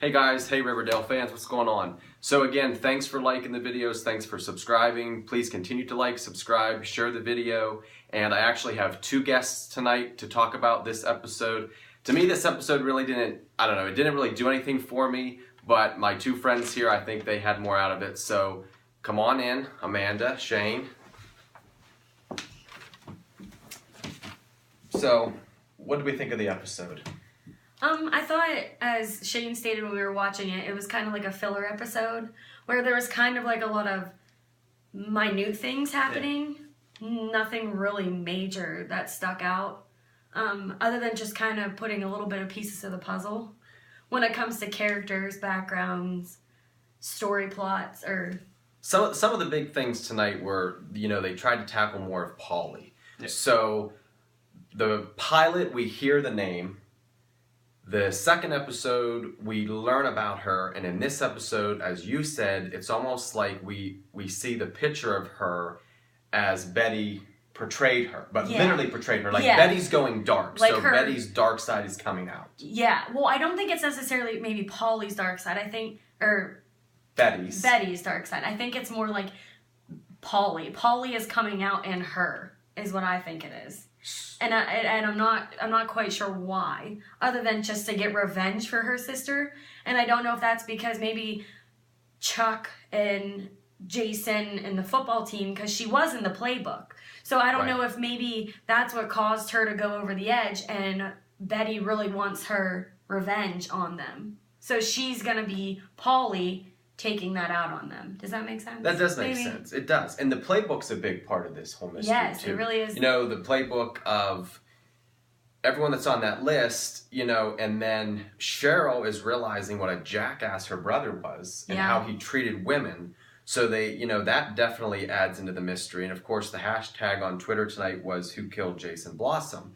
Hey guys, hey Riverdale fans, what's going on? So again, thanks for liking the videos, thanks for subscribing. Please continue to like, subscribe, share the video. And I actually have two guests tonight to talk about this episode. To me, this episode really didn't really do anything for me, but my two friends here, I think they had more out of it. So come on in, Amanda, Shane. So, what did we think of the episode? I thought, as Shane stated when we were watching it, it was kind of like a filler episode where there was kind of like a lot of minute things happening. Yeah. Nothing really major that stuck out, other than just kind of putting a little bit of pieces of the puzzle when it comes to characters, backgrounds, story plots, or... Some of the big things tonight were, they tried to tackle more of Polly. Yeah. So, the pilot, we hear the name. The second episode, we learn about her, and in this episode, as you said, it's almost like we see the picture of her as Betty portrayed her, but literally portrayed her. Like, Betty's going dark, like so Betty's dark side is coming out. Yeah, well, I don't think it's necessarily maybe Polly's dark side, I think, or... Betty's dark side. I think it's more like Polly. Polly is coming out in her, is what I think it is. And I'm not quite sure why, other than just to get revenge for her sister. And I don't know if that's because maybe Chuck and Jason and the football team, because she was in the playbook. So I don't know if maybe that's what caused her to go over the edge, and Betty really wants her revenge on them. So she's gonna be Polly taking that out on them. Does that make sense? That does make sense. It does. And the playbook's a big part of this whole mystery, yes, too. It really is. The playbook of everyone that's on that list, and then Cheryl is realizing what a jackass her brother was and how he treated women. So they, that definitely adds into the mystery. And of course, the hashtag on Twitter tonight was "Who Killed Jason Blossom?"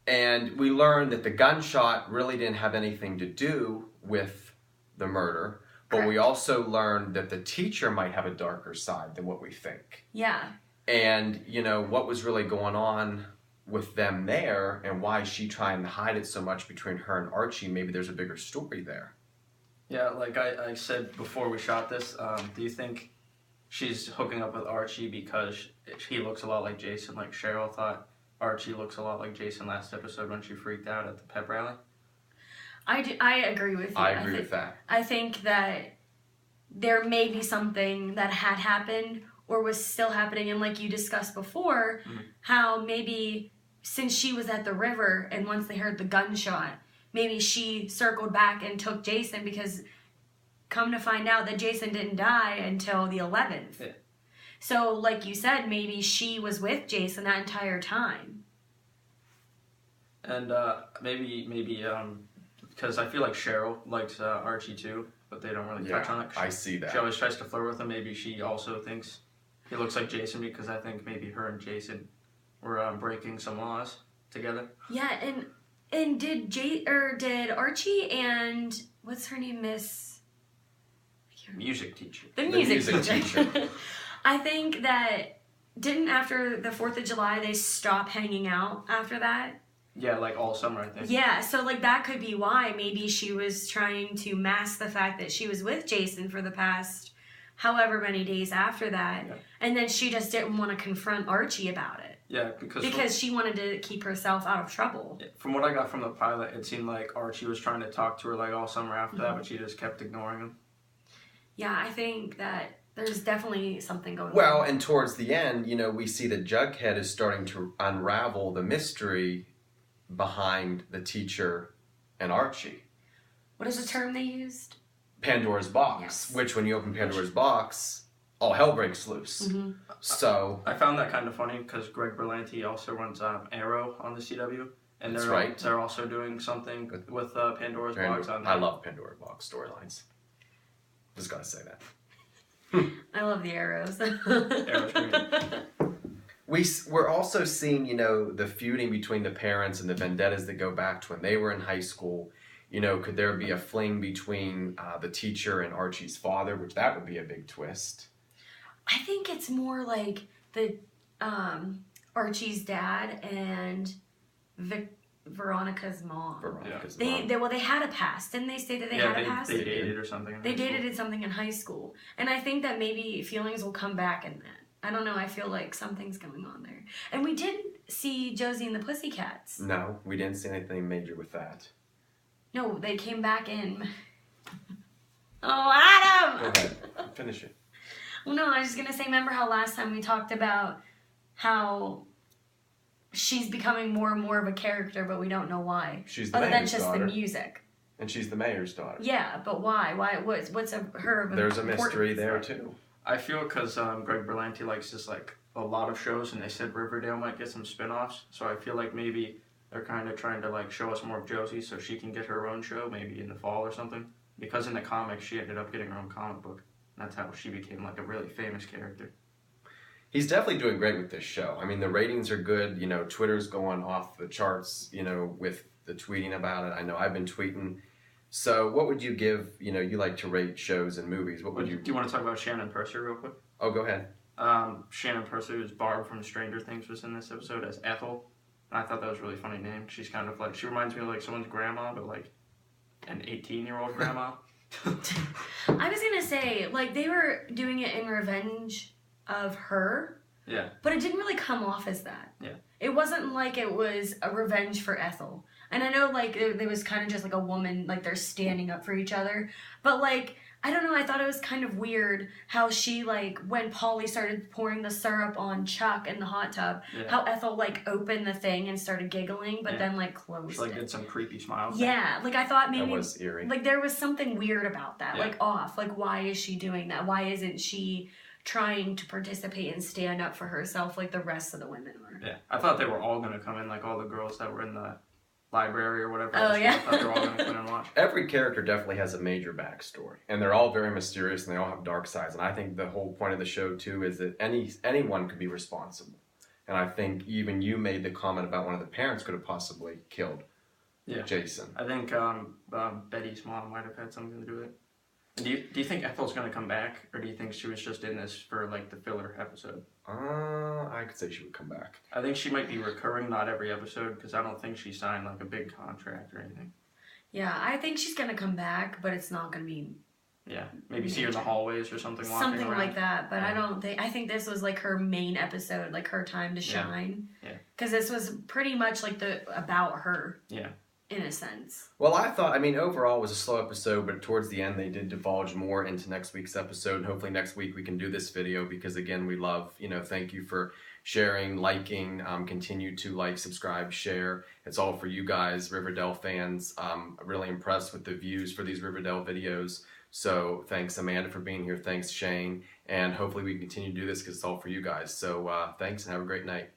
And we learned that the gunshot really didn't have anything to do with the murder. But we also learned that the teacher might have a darker side than what we think. Yeah. And, what was really going on with them there and why is she trying to hide it so much between her and Archie? Maybe there's a bigger story there. Yeah, like I said before we shot this, do you think she's hooking up with Archie because he looks a lot like Jason, like Cheryl thought Archie looks a lot like Jason last episode when she freaked out at the pep rally? I agree with you. I agree with that. I think that there may be something that had happened or was still happening, and like you discussed before, how maybe since she was at the river and once they heard the gunshot, maybe she circled back and took Jason, because come to find out that Jason didn't die until the 11th. Yeah. So like you said, maybe she was with Jason that entire time. And maybe because I feel like Cheryl likes Archie too, but they don't really touch on it. I see that. She always tries to flirt with him. Maybe she also thinks he looks like Jason, because I think maybe her and Jason were breaking some laws together. Yeah, and did Archie and what's her name, Music teacher. The music teacher. I think that didn't after the 4th of July they stop hanging out after that? Yeah, like all summer, I think. Yeah, so like that could be why. Maybe she was trying to mask the fact that she was with Jason for the past however many days after that. Yeah. And then she just didn't want to confront Archie about it. Yeah, because she wanted to keep herself out of trouble. From what I got from the pilot, it seemed like Archie was trying to talk to her like all summer after that, but she just kept ignoring him. Yeah, I think that there's definitely something going on. Well, and towards the end, we see that Jughead is starting to unravel the mystery behind the teacher and Archie. What is the term they used? Pandora's box. Yes. Which, when you open Pandora's box, all hell breaks loose. Mm-hmm. So I found that kind of funny because Greg Berlanti also runs Arrow on the CW, and they're also doing something with Pandora's box on there. I love Pandora's box storylines. Just gotta say that. I love the arrows. Arrow's great. We're also seeing, the feuding between the parents and the vendettas that go back to when they were in high school. Could there be a fling between the teacher and Archie's father, which that would be a big twist. I think it's more like the Archie's dad and Veronica's mom. Veronica's They mom. they had a past. Didn't they say that they had a past? They dated or something. They dated something in high school. And I think that maybe feelings will come back in that. I don't know. I feel like something's going on there. And we didn't see Josie and the Pussycats. No, we didn't see anything major with that. No, they came back in. Oh, Adam! Go ahead. Finish it. Well, no, I was just going to say, remember how last time we talked about how she's becoming more and more of a character, but we don't know why. She's the other than mayor's just daughter. the music. And she's the mayor's daughter. Yeah, but why? What's her? There's a mystery importance? there too. I feel because Greg Berlanti likes just like a lot of shows, and they said Riverdale might get some spin-offs. So I feel like maybe they're kind of trying to like show us more of Josie, so she can get her own show, maybe in the fall or something. Because in the comics, she ended up getting her own comic book. And that's how she became like a really famous character. He's definitely doing great with this show. I mean, the ratings are good. You know, Twitter's going off the charts, you know, with the tweeting about it. I know I've been tweeting. So what would you give, you know, you like to rate shows and movies. What would you... Do you want to talk about Shannon Purser real quick? Oh, go ahead. Shannon Purser, who's Barb from Stranger Things, was in this episode as Ethel. And I thought that was a really funny name. She's kind of like, she reminds me of like someone's grandma, but like an 18-year-old grandma. I was going to say, like, they were doing it in revenge of her. Yeah. But it didn't really come off as that. Yeah. It wasn't like it was a revenge for Ethel. And I know, like, there was kind of just, like, a woman, like, they're standing up for each other. But, like, I don't know, I thought it was kind of weird how she, like, when Polly started pouring the syrup on Chuck in the hot tub, how Ethel, like, opened the thing and started giggling, but then, like, closed She, like, it. did some creepy smiles. Yeah, like, I thought maybe... That was eerie. Like, there was something weird about that, Yeah. like, off. Like, why is she doing that? Why isn't she trying to participate and stand up for herself like the rest of the women were? Yeah. I thought they were all going to come in, like all the girls that were in the library or whatever. Oh, yeah. I thought they were all going to come in and watch. Every character definitely has a major backstory, and they're all very mysterious, and they all have dark sides. And I think the whole point of the show too is that anyone could be responsible. And I think even you made the comment about one of the parents could have possibly killed Jason. I think Betty's mom might have had something to do with it. Do you think Ethel's going to come back, or do you think she was just in this for like the filler episode? I could say she would come back. I think she might be recurring, not every episode, because I don't think she signed like a big contract or anything. Yeah, I think she's gonna come back, but it's not gonna be... Yeah, maybe see her in the hallways or something. Something around. like that, but I think this was like her main episode, like her time to shine. Yeah. Because this was pretty much like about her. Yeah. In a sense. Well, I mean, overall it was a slow episode, but towards the end they did divulge more into next week's episode. And hopefully next week we can do this video because, again, we love, thank you for sharing, liking, continue to like, subscribe, share. It's all for you guys, Riverdale fans. Really impressed with the views for these Riverdale videos. So thanks, Amanda, for being here. Thanks, Shane. And hopefully we can continue to do this because it's all for you guys. So thanks and have a great night.